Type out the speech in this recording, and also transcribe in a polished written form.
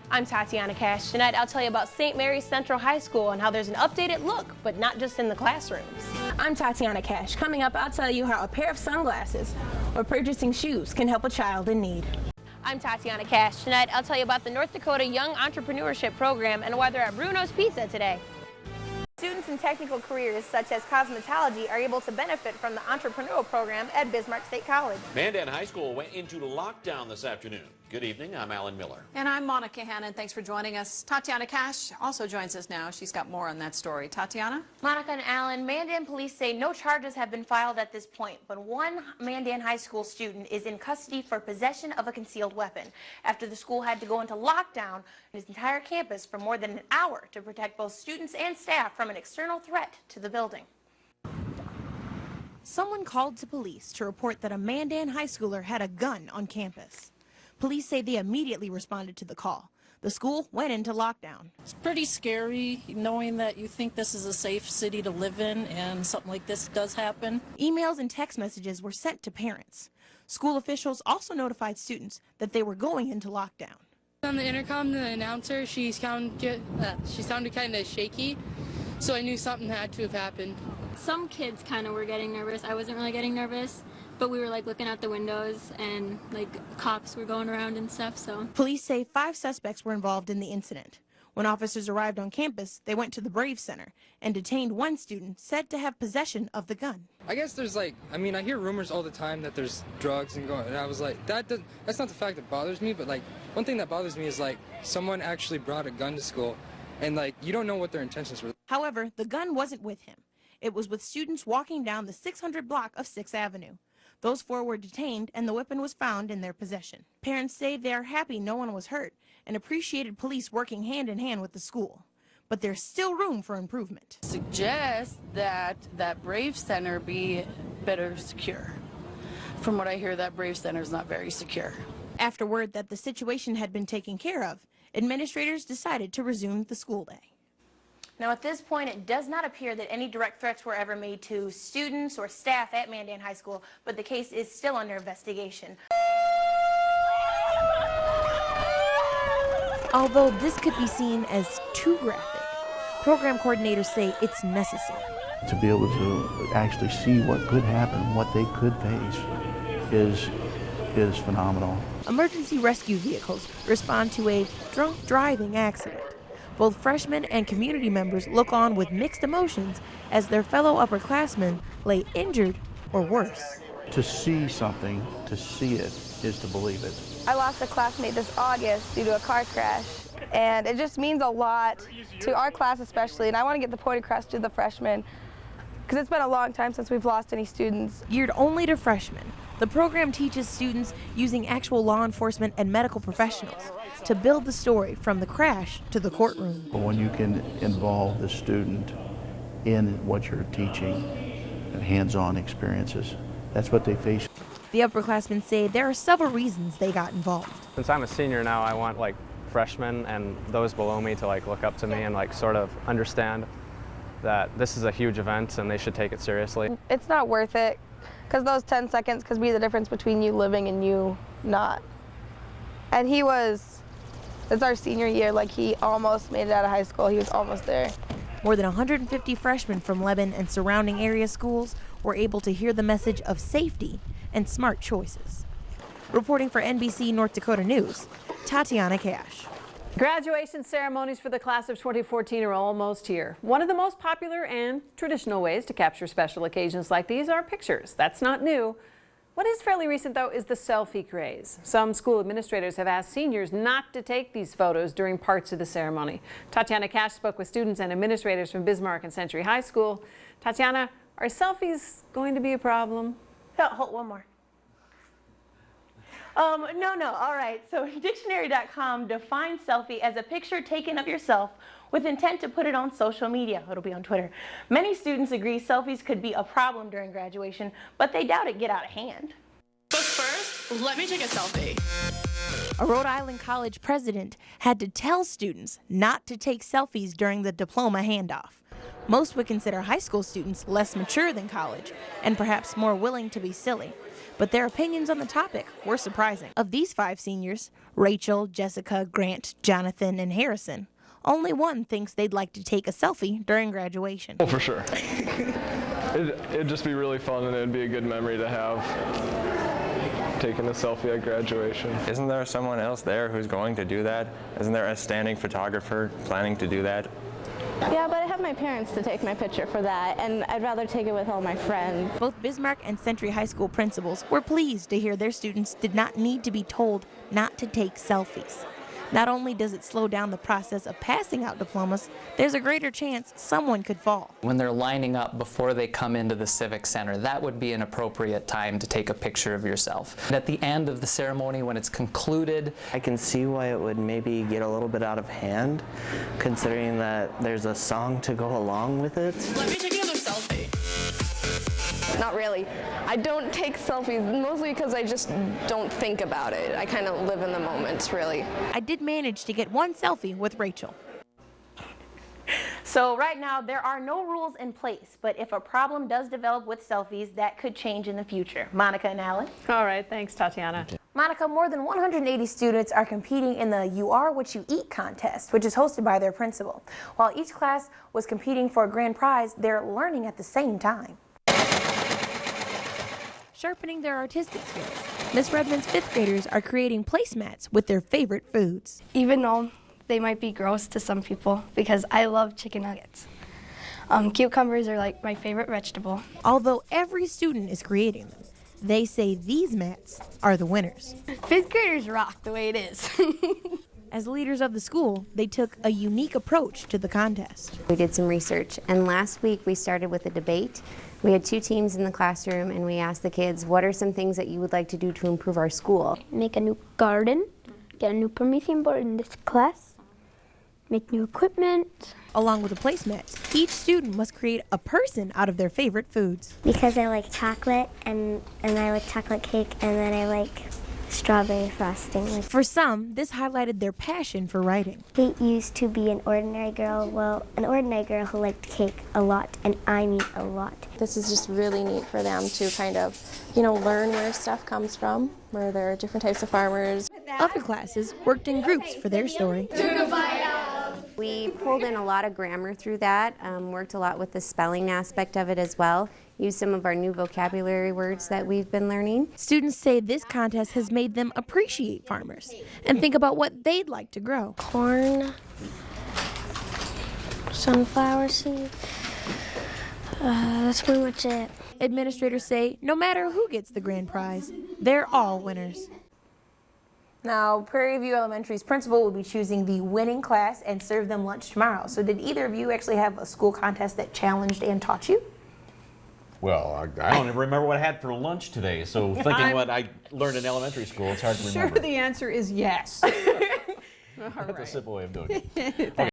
I'm TaTiana Cash. Tonight I'll tell you about St. Mary's Central High School and how there's an updated look, but not just in the classrooms. I'm TaTiana Cash. Coming up, I'll tell you how a pair of sunglasses or purchasing shoes can help a child in need. I'm TaTiana Cash. Tonight I'll tell you about the North Dakota Young Entrepreneurship Program and why they're at Bruno's Pizza today. Students in technical careers such as cosmetology are able to benefit from the entrepreneurial program at Bismarck State College. Mandan High School went into lockdown this afternoon. Good evening, I'm Alan Miller. And I'm Monica Hannon. Thanks for joining us. TaTiana Cash also joins us now. She's got more on that story. TaTiana? Monica and Alan, Mandan police say no charges have been filed at this point, but one Mandan High School student is in custody for possession of a concealed weapon after the school had to go into lockdown its entire campus for more than an hour to protect both students and staff from an external threat to the building. Someone called to police to report that a Mandan high schooler had a gun on campus. Police say they immediately responded to the call. The school went into lockdown. It's pretty scary knowing that you think this is a safe city to live in and something like this does happen. Emails and text messages were sent to parents. School officials also notified students that they were going into lockdown. On the intercom, the announcer, she sounded kind of shaky, so I knew something had to have happened. Some kids kind of were getting nervous. I wasn't really getting nervous, but we were like looking out the windows and like cops were going around and stuff, so. Police say 5 suspects were involved in the incident. When officers arrived on campus, they went to the Brave Center and detained one student said to have possession of the gun. I guess there's I hear rumors all the time that there's drugs and I was like, that's not the fact that bothers me, but one thing that bothers me is someone actually brought a gun to school and you don't know what their intentions were. However, the gun wasn't with him. It was with students walking down the 600 block of 6th Avenue. Those 4 were detained and the weapon was found in their possession. Parents say they are happy no one was hurt and appreciated police working hand in hand with the school. But there's still room for improvement. Suggest that Brave Center be better secure. From what I hear, that Brave Center is not very secure. After word that the situation had been taken care of, administrators decided to resume the school day. Now, at this point, it does not appear that any direct threats were ever made to students or staff at Mandan High School, but the case is still under investigation. Although this could be seen as too graphic, program coordinators say it's necessary. To be able to actually see what could happen, what they could face, is phenomenal. Emergency rescue vehicles respond to a drunk driving accident. Both freshmen and community members look on with mixed emotions as their fellow upperclassmen lay injured or worse. To see something, to see it, is to believe it. I lost a classmate this August due to a car crash, and it just means a lot to our class especially, and I want to get the point across to the freshmen because it's been a long time since we've lost any students. Geared only to freshmen, the program teaches students using actual law enforcement and medical professionals to build the story from the crash to the courtroom. When you can involve the student in what you're teaching and hands-on experiences, that's what they face. The upperclassmen say there are several reasons they got involved. Since I'm a senior now, I want freshmen and those below me to look up to me and sort of understand that this is a huge event and they should take it seriously. It's not worth it because those 10 seconds could be the difference between you living and you not. And it's our senior year, he almost made it out of high school. He was almost there. More than 150 freshmen from Lemmon and surrounding area schools were able to hear the message of safety and smart choices. Reporting for NBC North Dakota News, TaTiana Cash. Graduation ceremonies for the class of 2014 are almost here. One of the most popular and traditional ways to capture special occasions like these are pictures. That's not new. What is fairly recent, though, is the selfie craze. Some school administrators have asked seniors not to take these photos during parts of the ceremony. TaTiana Cash spoke with students and administrators from Bismarck and Century High School. TaTiana, are selfies going to be a problem? Hold one more. No. All right. So dictionary.com defines selfie as a picture taken of yourself with intent to put it on social media. It'll be on Twitter. Many students agree selfies could be a problem during graduation, but they doubt it get out of hand. But first, let me take a selfie. A Rhode Island college president had to tell students not to take selfies during the diploma handoff. Most would consider high school students less mature than college and perhaps more willing to be silly. but their opinions on the topic were surprising. Of these 5 seniors, Rachel, Jessica, Grant, Jonathan, and Harrison, only one thinks they'd like to take a selfie during graduation. Oh, for sure. It'd just be really fun, and it'd be a good memory to have, taking a selfie at graduation. Isn't there someone else there who's going to do that? Isn't there a standing photographer planning to do that? Yeah, but I have my parents to take my picture for that, and I'd rather take it with all my friends. Both Bismarck and Century High School principals were pleased to hear their students did not need to be told not to take selfies. Not only does it slow down the process of passing out diplomas, there's a greater chance someone could fall. When they're lining up before they come into the Civic Center, that would be an appropriate time to take a picture of yourself. And at the end of the ceremony, when it's concluded, I can see why it would maybe get a little bit out of hand, considering that there's a song to go along with it. Let me take another selfie. Not really. I don't take selfies, mostly because I just don't think about it. I kind of live in the moment, really. I did manage to get one selfie with Rachel. So right now, there are no rules in place, but if a problem does develop with selfies, that could change in the future. Monica and Alan. All right, thanks, Tatiana. Monica, more than 180 students are competing in the You Are What You Eat contest, which is hosted by their principal. While each class was competing for a grand prize, they're learning at the same time. Sharpening their artistic skills, Miss Redmond's 5th graders are creating placemats with their favorite foods. Even though they might be gross to some people, because I love chicken nuggets. Cucumbers are like my favorite vegetable. Although every student is creating them, they say these mats are the winners. 5th graders rock the way it is. As leaders of the school, they took a unique approach to the contest. We did some research, and last week we started with a debate. We had 2 teams in the classroom, and we asked the kids, what are some things that you would like to do to improve our school? Make a new garden, get a new Promethean board in this class, make new equipment. Along with the placemats, each student must create a person out of their favorite foods. Because I like chocolate, and I like chocolate cake, and then I like strawberry frosting. For some, this highlighted their passion for writing. Kate used to be an ordinary girl, an ordinary girl who liked cake a lot, and I mean a lot. This is just really neat for them to kind of, learn where stuff comes from, where there are different types of farmers. Other classes worked in groups for their story. We pulled in a lot of grammar through that, worked a lot with the spelling aspect of it as well, used some of our new vocabulary words that we've been learning. Students say this contest has made them appreciate farmers and think about what they'd like to grow. Corn, sunflower seed, that's pretty much it. Administrators say no matter who gets the grand prize, they're all winners. Now, Prairie View Elementary's principal will be choosing the winning class and serve them lunch tomorrow. So did either of you actually have a school contest that challenged and taught you? Well, I don't even remember what I had for lunch today, so thinking what I learned in elementary school, it's hard to remember. Sure, the answer is yes. That's a simple way of doing it. Okay.